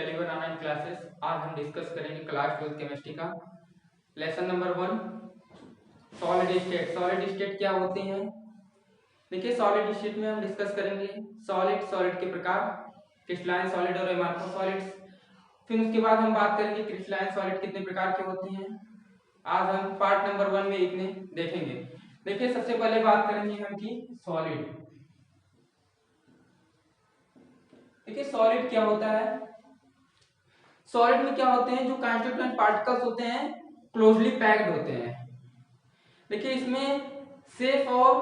Calibre online classes. आज हम discuss करेंगे क्लास 12 केमिस्ट्री का lesson number 1 solid state. Solid state क्या होते हैं? देखिए, सॉलिड स्टेट में हम डिस्कस करेंगे सॉलिड के प्रकार, क्रिस्टलाइन सॉलिड और एमार्फस सॉलिड्स। फिर उसके बाद हम बात करेंगे क्रिस्टलाइन सॉलिड कितने प्रकार के होते हैं। आज हम पार्ट नंबर 1 में इतने देखेंगे। देखिए, सबसे पहले बात करेंगे हम कि सॉलिड। देखिए, सॉलिड क्या होता है? सॉलिड में क्या होते हैं, जो कॉन्स्टिट्यूएंट पार्टिकल्स होते हैं क्लोजली पैक्ड होते हैं। देखिए, इसमें शेप और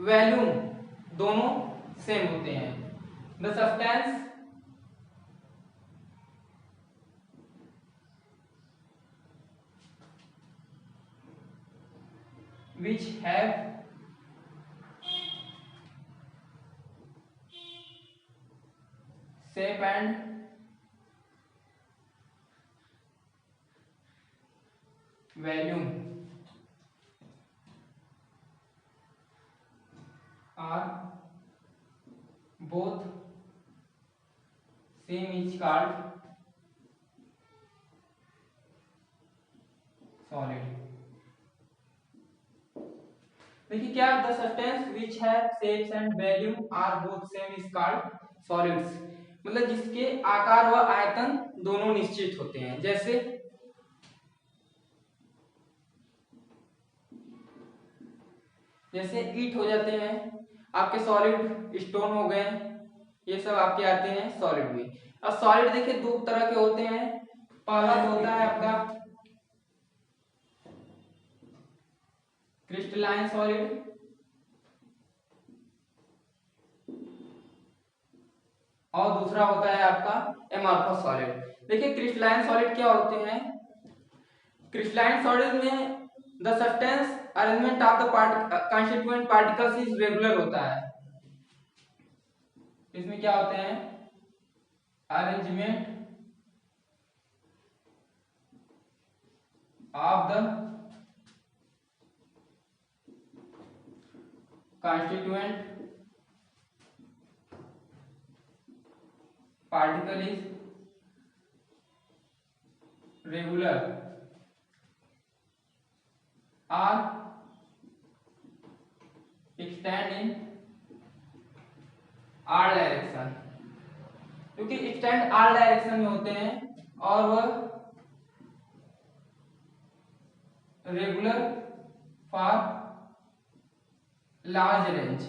वॉल्यूम दोनों सेम होते हैं। The substance which have shape and volume are both same is called solid। देखिए, क्या the substance which have shapes and volume are both same is called solids. मतलब जिसके आकार व आयतन दोनों निश्चित होते हैं। जैसे ईट हो जाते हैं आपके, सॉलिड स्टोन हो गए, ये सब आपके आते हैं सॉलिड में। अब सॉलिड देखिए दो तरह के होते हैं। पहला जो होता है आपका क्रिस्टलाइन सॉलिड और दूसरा होता है आपका एमॉर्फस सॉलिड। देखिए, क्रिस्टलाइन सॉलिड क्या होते हैं? क्रिस्टलाइन सॉलिड में the substance arrangement of the constituent particles is regular होता है। इसमें क्या होते हैं? Arrangement of the constituent particle is regular or extend in r direction, क्योंकि extend r डायरेक्शन में होते हैं और वह रेगुलर फॉर लार्ज रेंज,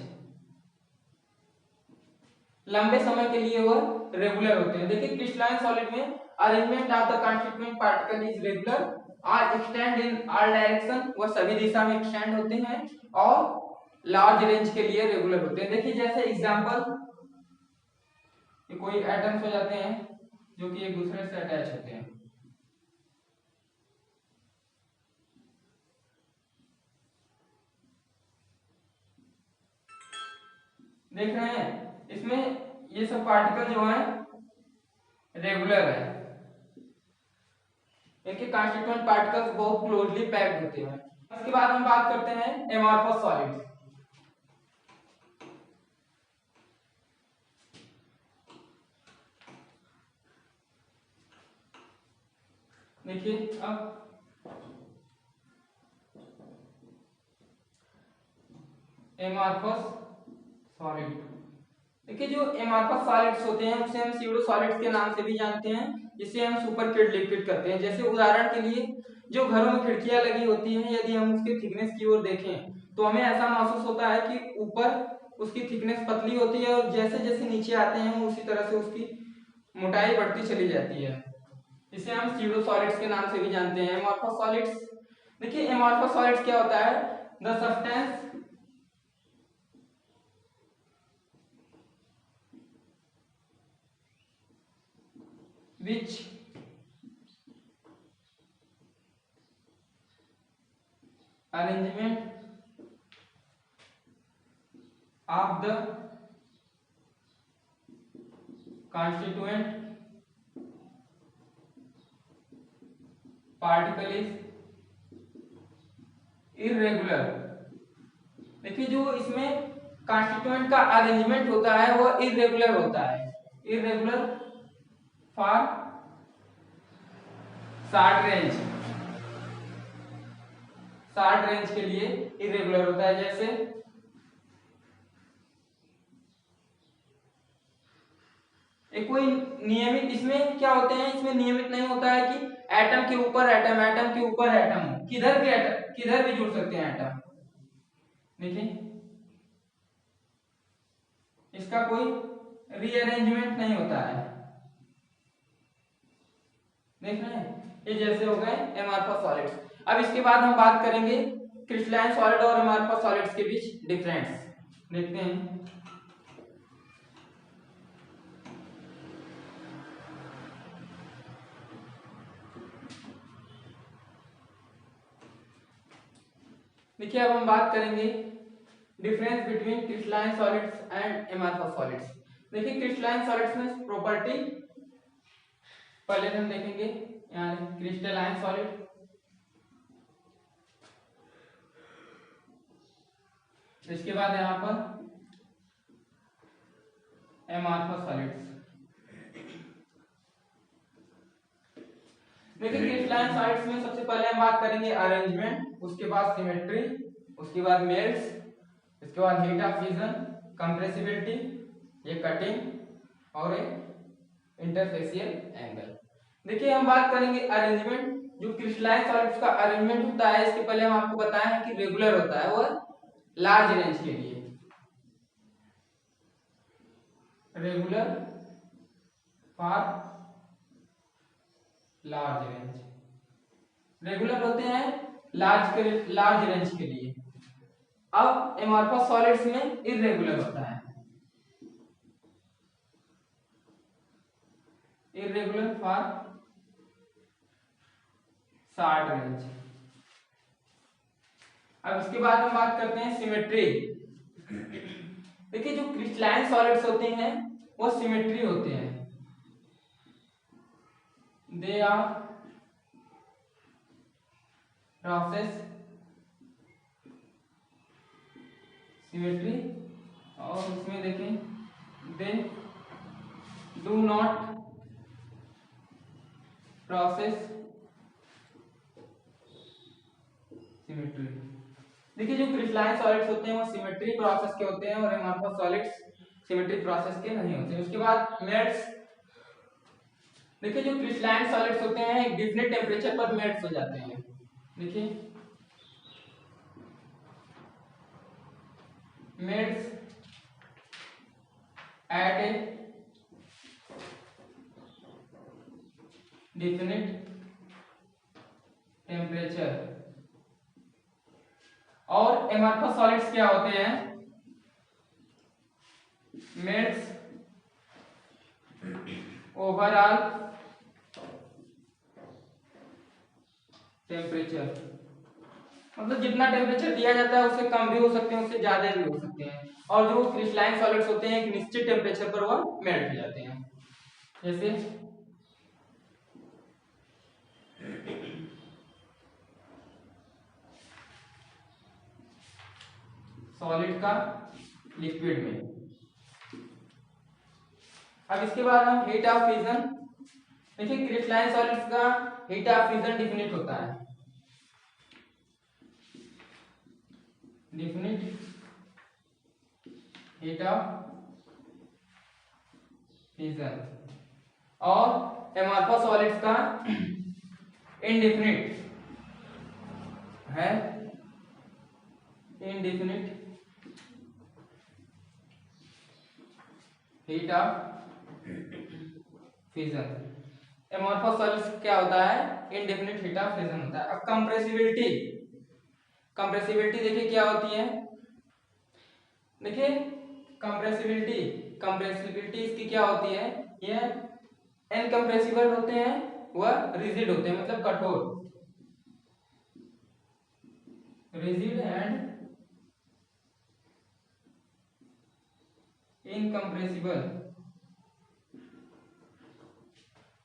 लंबे समय के लिए वह रेगुलर होते हैं। देखिए, क्रिस्टलाइन सॉलिड में arrangement of the constituent particle is regular और एक्सटेंड इन ऑल डायरेक्शन, वह सभी दिशा में एक्सटेंड होते हैं और लार्ज रेंज के लिए रेगुलर होते हैं। देखिए, जैसे एग्जांपल, ये कोई एटम्स हो जाते हैं जो कि एक दूसरे से अटैच होते हैं। देख रहे हैं, इसमें ये सब पार्टिकल जो है रेगुलर है, इनके कॉन्स्टिट्यूएंट पार्टिकल्स बहुत क्लोजली पैक्ड होते हैं। इसके बाद हम बात करते हैं एमॉर्फस सॉलिड्स। देखिए, अब एमॉर्फस सॉलिड, देखिए जो एमॉर्फस सॉलिड्स होते हैं उसे हम स्यूडो सॉलिड्स के नाम से भी जानते हैं, जिसे हम सुपरक्यूट लिक्विड कहते हैं। जैसे उदाहरण के लिए, जो घरों में खिड़कियां लगी होती हैं, यदि हम उसके थिकनेस की ओर देखें तो हमें ऐसा महसूस होता है कि ऊपर उसकी थिकनेस पतली होती है और जैसे जैसे नीचे आते हैं उसी तरह से उसकी मोटाई बढ़ती चली जाती है। इसे हम स्यूडो सॉलिड्स के नाम से भी जानते हैं, एमॉर्फस सॉलिड्स। देखिए, एमॉर्फस सॉलिड्स क्या होता है? The substance which arrangement of the constituent particle is irregular। देखिए, जो इसमें कॉन्स्टिट्यूएंट का अरेंजमेंट होता है वह इरेगुलर होता है, irregular for short range, short range के लिए इरेगुलर होता है। जैसे एक कोई नियमित, इसमें क्या होते हैं, इसमें नियमित नहीं होता है कि एटम के ऊपर एटम, एटम के ऊपर एटम हो, किधर भी एटम, किधर भी जुड़ सकते हैं एटम। देखिए इसका कोई रीअरेंजमेंट नहीं होता है, देख रहे हैं। ये जैसे हो गए एमॉर्फस सॉलिड्स। अब इसके बाद हम बात करेंगे क्रिस्टलाइन सॉलिड और एमॉर्फस सॉलिड्स के बीच डिफरेंस, देखते हैं। देखिए अब हम बात करेंगे difference between crystalline solids and amorphous solids. देखिए क्रिस्टलाइन सॉलिड्स में प्रॉपर्टी पहले हम देखेंगे, यहाँ क्रिस्टलाइन सॉलिड, इसके बाद यहाँ पर एमॉर्फस सॉलिड्स। देखिए क्रिस्टलाइन सॉलिड्स में सबसे पहले हम बात करेंगे अरेंजमेंट, उसके बाद सिमेट्री, उसके बाद मेल्स, इसके बाद हीट ऑफ फ्यूजन, कंप्रेसिबिलिटी, ये कटिंग और इंटरफेसियल एंगल। देखिए हम बात करेंगे अरेंजमेंट। जो क्रिस्टलाइन सॉलिड्स का अरेंजमेंट होता है, इसके पहले हम आपको बताए हैं कि रेगुलर होता है, वो लार्ज रेंज के लिए, regular for large range, regular होते हैं लार्ज रेंज के लिए। अब एमॉर्फस सॉलिड्स में इरेगुलर होता है, इरेगुलर फॉर शॉर्ट रेंज। अब इसके बाद हम बात करते हैं सिमेट्री। देखिए जो क्रिस्टलाइन सॉलिड्स होते हैं वो सिमेट्री होते हैं, दे आर प्रोसेस सिमेट्री, और इसमें देखें they do not process symmetry. देखिए जो क्रिस्टलाइन सॉलिड्स होते हैं वो सिमेट्री प्रोसेस के होते हैं और एमॉर्फस सॉलिड्स सिमेट्री प्रोसेस के नहीं होते। उसके बाद मेल्ट्स। देखिए जो क्रिस्टलाइन सॉलिड्स होते हैं एक डिफरेंट टेम्परेचर पर मेल्ट हो जाते हैं। देखिए मेल्ट्स एट ए डिफिनिट टेम्परेचर। और एमॉर्फस सॉलिड्स क्या होते हैं, मेल्ट्स ओवरऑल टेम्परेचर, मतलब जितना टेम्परेचर दिया जाता है उससे कम भी हो सकते हैं, उससे ज्यादा भी हो सकते हैं। और जो क्रिस्टलाइन सॉलिड्स होते हैं एक निश्चित टेम्परेचर पर वह मेल्ट हो जाते हैं। जैसे सॉलिड का लिक्विड में। अब इसके बाद हम हीट ऑफ फ्यूजन। देखिए क्रिस्टलाइन सॉलिड्स का हीट ऑफ फ्यूजन डिफिनिट होता है, डिफिनिट हीट ऑफ फ्यूजन। और एमॉर्फस सॉलिड्स का इनडिफिनिट है, indefinite heat of fusion. Amorphous solids क्या होता है, इनडेफिनिट हीट ऑफ फ्यूजन होता है। अब कंप्रेसिबिलिटी, कंप्रेसिबिलिटी देखिए क्या होती है। देखिए कंप्रेसिबिलिटी, कंप्रेसिबिलिटी इसकी क्या होती है, ये इनकंप्रेसिबल होते हैं, वह रिजिड होते हैं, मतलब कठोर, रिजिड एंड इनकंप्रेसिबल।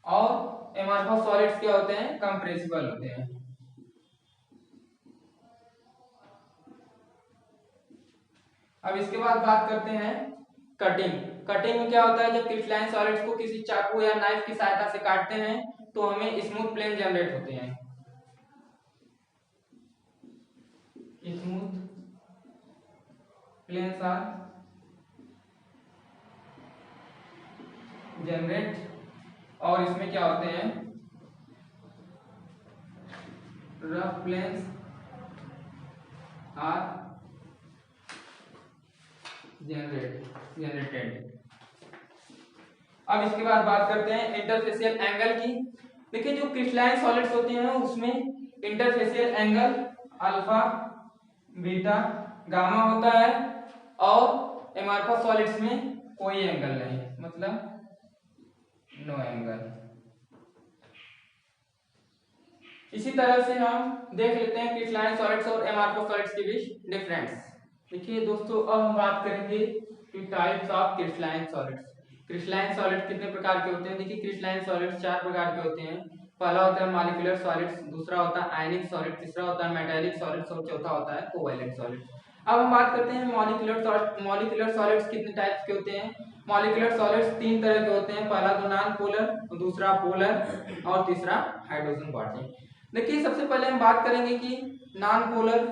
और एमॉर्फस सॉलिड्स क्या होते हैं, कंप्रेसिबल होते हैं। अब इसके बाद बात करते हैं कटिंग। कटिंग में क्या होता है, जब क्रिस्टलाइन सॉलिड्स को किसी चाकू या नाइफ की सहायता से काटते हैं तो हमें स्मूथ प्लेन जनरेट होते हैं। स्मूथ प्लेन्स आर जनरेट, और इसमें क्या होते हैं, रफ प्लेन्स आर जनरेटेड। अब इसके बाद बात करते हैं इंटरफेसियल एंगल की। देखिए जो क्रिस्टलाइन सॉलिड्स होते हैं उसमें interfacial angle alpha, beta, gamma होता है, और एमार्फस सॉलिड्स में कोई एंगल नहीं, मतलब नो एंगल। इसी तरह से हम देख लेते हैं क्रिस्टलाइन सॉलिड्स और एमार्फस सॉलिड्स के बीच डिफरेंस। देखिए दोस्तों, अब हम बात करेंगे कि types of crystalline solids. Crystalline solids कितने प्रकार के होते हैं? देखिए क्रिस्टलाइन सॉलिड्स 4 प्रकार के होते हैं। पहला होता है मॉलिक्यूलर सॉलिड्स, दूसरा होता है आयनिक सॉलिड, तीसरा होता है मेटालिक सॉलिड्स और चौथा होता है कोवैलेंट सॉलिड्स। अब हम बात करते हैं मॉलिक्यूलर सॉलिड्स कितने टाइप्स के होते हैं। मॉलिक्यूलर सॉलिड्स 3 तरह के होते हैं। पहला तो नॉन पोलर, दूसरा पोलर और तीसरा हाइड्रोजन बॉन्डिंग। देखिए सबसे पहले हम बात करेंगे कि नॉन पोलर।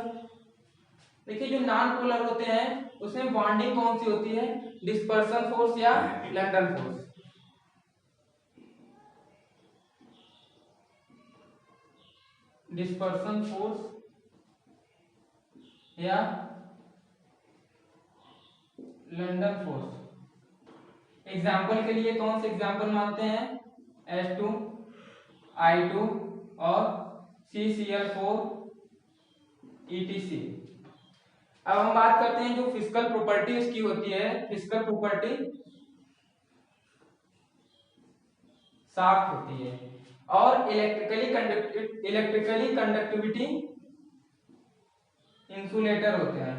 देखिए जो नॉन पोलर होते हैं उसमें बॉन्डिंग कौन सी होती है, डिस्पर्सन फोर्स या लंडन फोर्स। डिस्पर्सन फोर्स या लंडन फोर्स। एग्जाम्पल के लिए कौन से एग्जाम्पल मानते हैं, H2, I2 और CCl4 ETC। अब हम बात करते हैं जो फिजिकल प्रॉपर्टी इसकी होती है। फिजिकल प्रॉपर्टी सॉफ्ट होती है और इलेक्ट्रिकली कंडक्टिविटी इंसुलेटर होते हैं।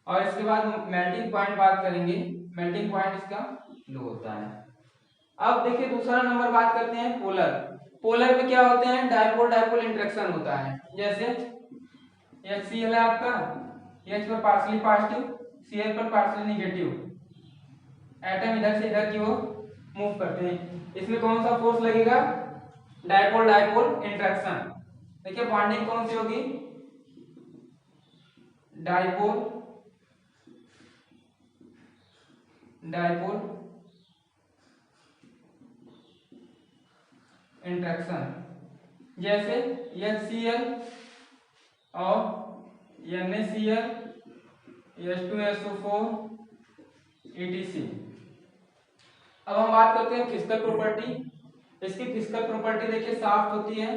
और इसके बाद मेल्टिंग पॉइंट बात करेंगे। मेल्टिंग पॉइंट इसका लो होता है। अब देखिए दूसरा नंबर बात करते हैं पोलर। पोलर में क्या होते हैं, डाइपोल डाइपोल इंटरेक्शन होता है। जैसे HCl है आपका, H पर पार्शियली पॉजिटिव, Cl पर पार्शियली नेगेटिव, एटम इधर से इधर की ओर मूव करते हैं। इसमें कौन सा फोर्स लगेगा, डाइपोल डाइपोल इंटरेक्शन। देखिए बॉन्डिंग कौन सी होगी, डाइपोल डाइपोल इंटरेक्शन। जैसे HCl और NaCl, H2SO4 ETC। अब हम बात करते हैं फिजिकल प्रॉपर्टी। इसकी फिजिकल प्रॉपर्टी देखिए सॉफ्ट होती है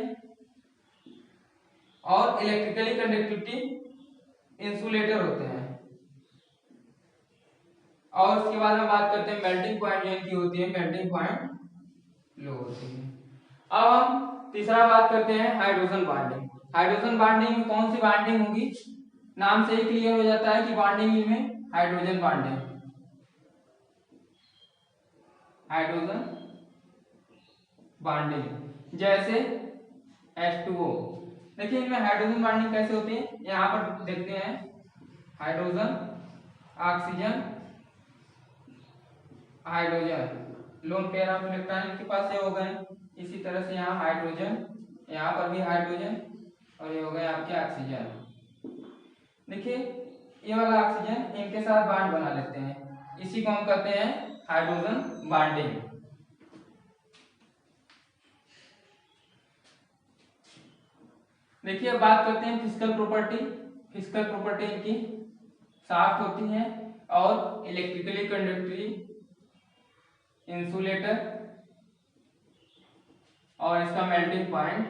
और इलेक्ट्रिकली कंडक्टिविटी इंसुलेटर होते हैं। और उसके बाद हम बात करते हैं मेल्टिंग पॉइंट जो इनकी होती है, मेल्टिंग पॉइंट लो होती है। अब हम तीसरा बात करते हैं हाइड्रोजन बॉन्डिंग। हाइड्रोजन बॉन्डिंग में कौन सी बॉन्डिंग होगी, नाम से ही क्लियर हो जाता है कि बॉन्डिंग में हाइड्रोजन बॉन्डिंग, हाइड्रोजन बॉन्डिंग। जैसे H2O। देखिए इनमें हाइड्रोजन बॉन्डिंग कैसे होती है, यहाँ पर देखते हैं hydrogen oxygen hydrogen, lone pair of electron के पास ये हो गए। इसी तरह से यहाँ हाइड्रोजन, यहाँ पर भी हाइड्रोजन और ये हो गए आपके ऑक्सीजन। देखिए ये वाला ऑक्सीजन इनके साथ बॉन्ड बना लेते हैं, इसी को हम कहते हैं हाइड्रोजन बॉन्डिंग। देखिए अब बात करते हैं फिजिकल प्रॉपर्टी। फिजिकल प्रॉपर्टी इनकी सॉफ्ट होती है और इलेक्ट्रिकली कंडक्टिव इंसुलेटर, और इसका मेल्टिंग पॉइंट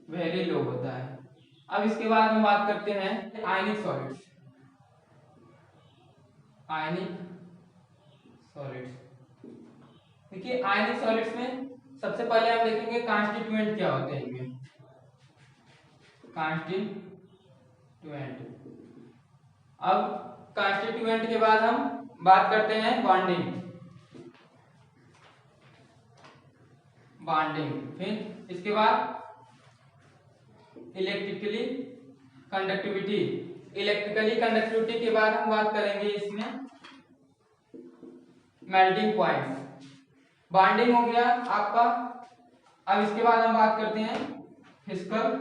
वेरी लो होता है। अब इसके बाद हम बात करते हैं आयनिक सॉलिड्स। आयनिक सॉलिड्स, देखिए आयनिक सॉलिड्स में सबसे पहले हम देखेंगे कॉन्स्टिट्यूएंट क्या होते हैं इनमें। कॉन्स्टिट्यूएंट, अब कॉन्स्टिट्यूएंट के बाद हम बात करते हैं बॉन्डिंग। बॉन्डिंग, फिर इसके बाद इलेक्ट्रिकली कंडक्टिविटी, इलेक्ट्रिकली कंडक्टिविटी के बाद हम बात करेंगे इसमें मेल्टिंग पॉइंट्स। बॉन्डिंग हो गया आपका। अब इसके बाद हम बात करते हैं फिजिकल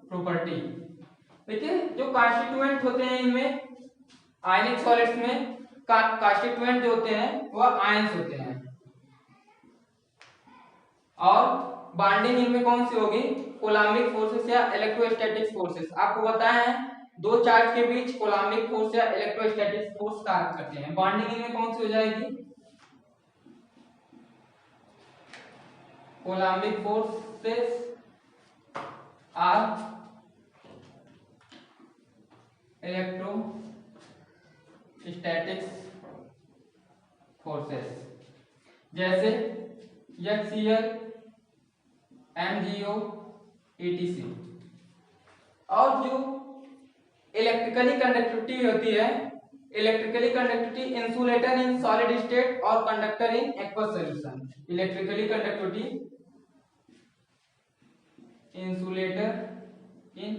प्रॉपर्टी। देखिए जो कॉन्स्टिट्यूएंट होते हैं इनमें आयनिक सॉलिड्स में कॉन्स्टिट्यूएंट जो होते हैं वह आयंस होते हैं। और बॉन्डिंग इनमें कौन सी होगी, कोलॉम्बिक फोर्सेस या इलेक्ट्रोस्टैटिक फोर्सेस। आपको बताया है दो चार्ज के बीच कोलॉम्बिक फोर्स या इलेक्ट्रोस्टैटिक फोर्स कार्य करते हैं। बॉन्डिंग इनमें कौन सी हो जाएगी, कोलॉम्बिक फोर्सेस आर इलेक्ट्रोस्टैटिक फोर्सेस, जैसे HCl MgO ETC। और जो इलेक्ट्रिकली कंडक्टिविटी होती है, electrically conductivity insulator in solid state और conductor in aqueous solution. Electrically conductivity insulator in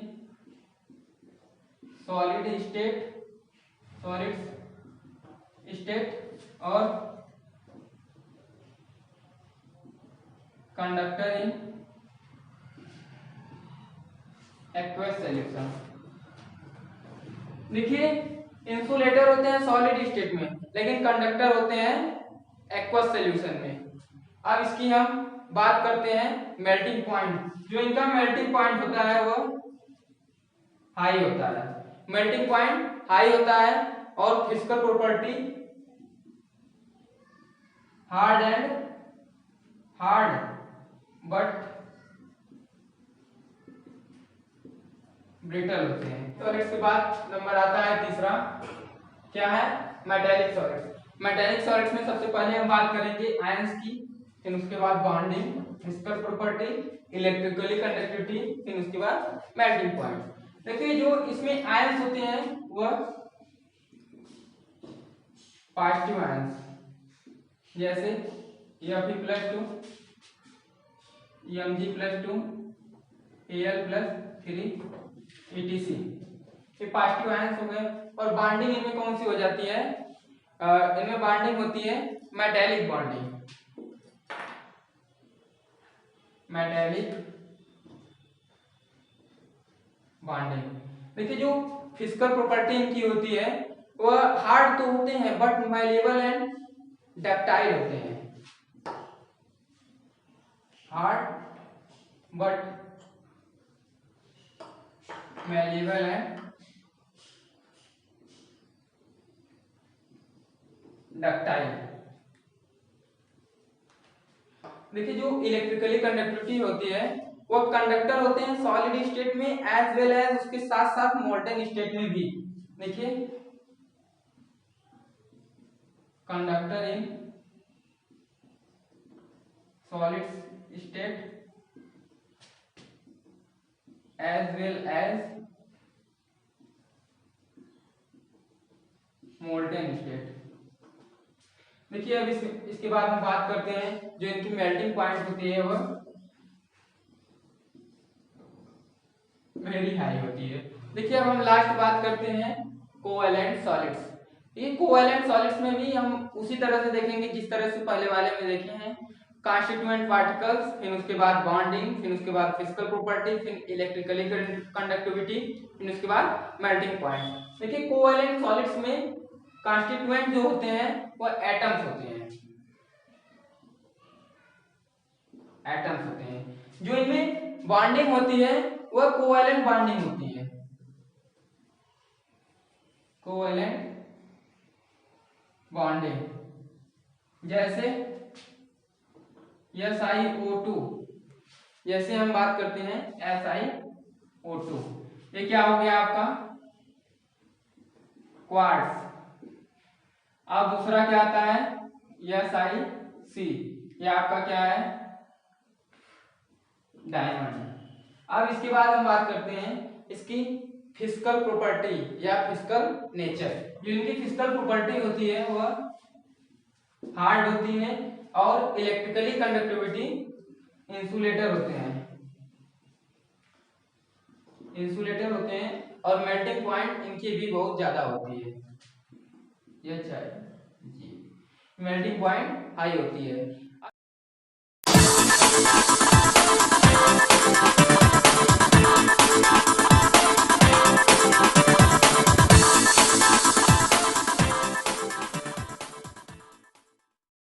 solid state और कंडक्टर इन एक्वस सॉल्यूशन। देखिए इंसुलेटर होते हैं सॉलिड स्टेट में, लेकिन कंडक्टर होते हैं एक्वस सॉल्यूशन में। अब इसकी हम बात करते हैं मेल्टिंग पॉइंट। जो इनका मेल्टिंग पॉइंट होता है वो हाई होता है, मेल्टिंग पॉइंट हाई होता है। और physical property hard but brittle होते हैं। सॉलिड्स के बाद नंबर आता है तीसरा, क्या है, मेटालिक सॉलिड्स। मेटालिक सॉलिड्स में सबसे पहले हम बात करेंगे आयंस की, फिर उसके बाद bonding, physical property, electrically conductivity, फिर उसके बाद मेल्टिंग पॉइंट। देखिए जो इसमें आयंस होते हैं वह पॉजिटिव आयंस, जैसे Fe+2 Mg+2 Al+3 ETC, ये पॉजिटिव आयंस हो गए। और बॉन्डिंग इनमें कौन सी हो जाती है, इनमें बॉन्डिंग होती है मेटालिक बॉन्डिंग। देखिए जो फिजिकल प्रॉपर्टी इनकी होती है वह हार्ड तो होते हैं बट माइलेबल एंड डक्टाइल होते हैं। Hard but malleable and ductile। देखिए जो इलेक्ट्रिकली कंडक्टिविटी होती है वो कंडक्टर होते हैं सॉलिड स्टेट में एज वेल एज उसके साथ साथ मोल्टन स्टेट में भी। देखिए conductor in solid state as well as molten state. देखिए अब इसके बाद हम बात करते हैं जो इनकी मेल्टिंग पॉइंट होती है वह वेरी हाई होती है। देखिए अब हम लास्ट बात करते हैं कोवैलेंट सॉलिड्स। ये कोवैलेंट सॉलिड्स में भी हम उसी तरह से देखेंगे जिस तरह से पहले वाले में देखे हैं, कॉन्स्टिट्यूएंट पार्टिकल्स, फिर उसके बाद बॉन्डिंग, फिर उसके बाद फिजिकल प्रॉपर्टी, फिर इलेक्ट्रिकली कंडक्टिविटी, फिर उसके बाद मेल्टिंग पॉइंट। देखिए कोवैलेंट सॉलिड्स में कॉन्स्टिट्यूएंट जो होते हैं वो एटम्स होते हैं, जो इनमें बॉन्डिंग होती है वह कोवैलेंट बॉन्डिंग होती है, कोवैलेंट बॉन्डिंग। जैसे SiO2, जैसे हम बात करते हैं SiO2, ये क्या हो गया आपका क्वार्ट्ज। अब दूसरा क्या आता है SiC, ये आपका क्या है डायमंड। अब इसके बाद हम बात करते हैं इसकी फिजिकल प्रॉपर्टी या फिजिकल नेचर। जो इनकी फिजिकल प्रॉपर्टी होती है वह हार्ड होती है और इलेक्ट्रिकली कंडक्टिविटी इंसुलेटर होते हैं, और मेल्टिंग पॉइंट इनकी भी बहुत ज्यादा होती है। ये अच्छा है जी, मेल्टिंग पॉइंट हाई होती है।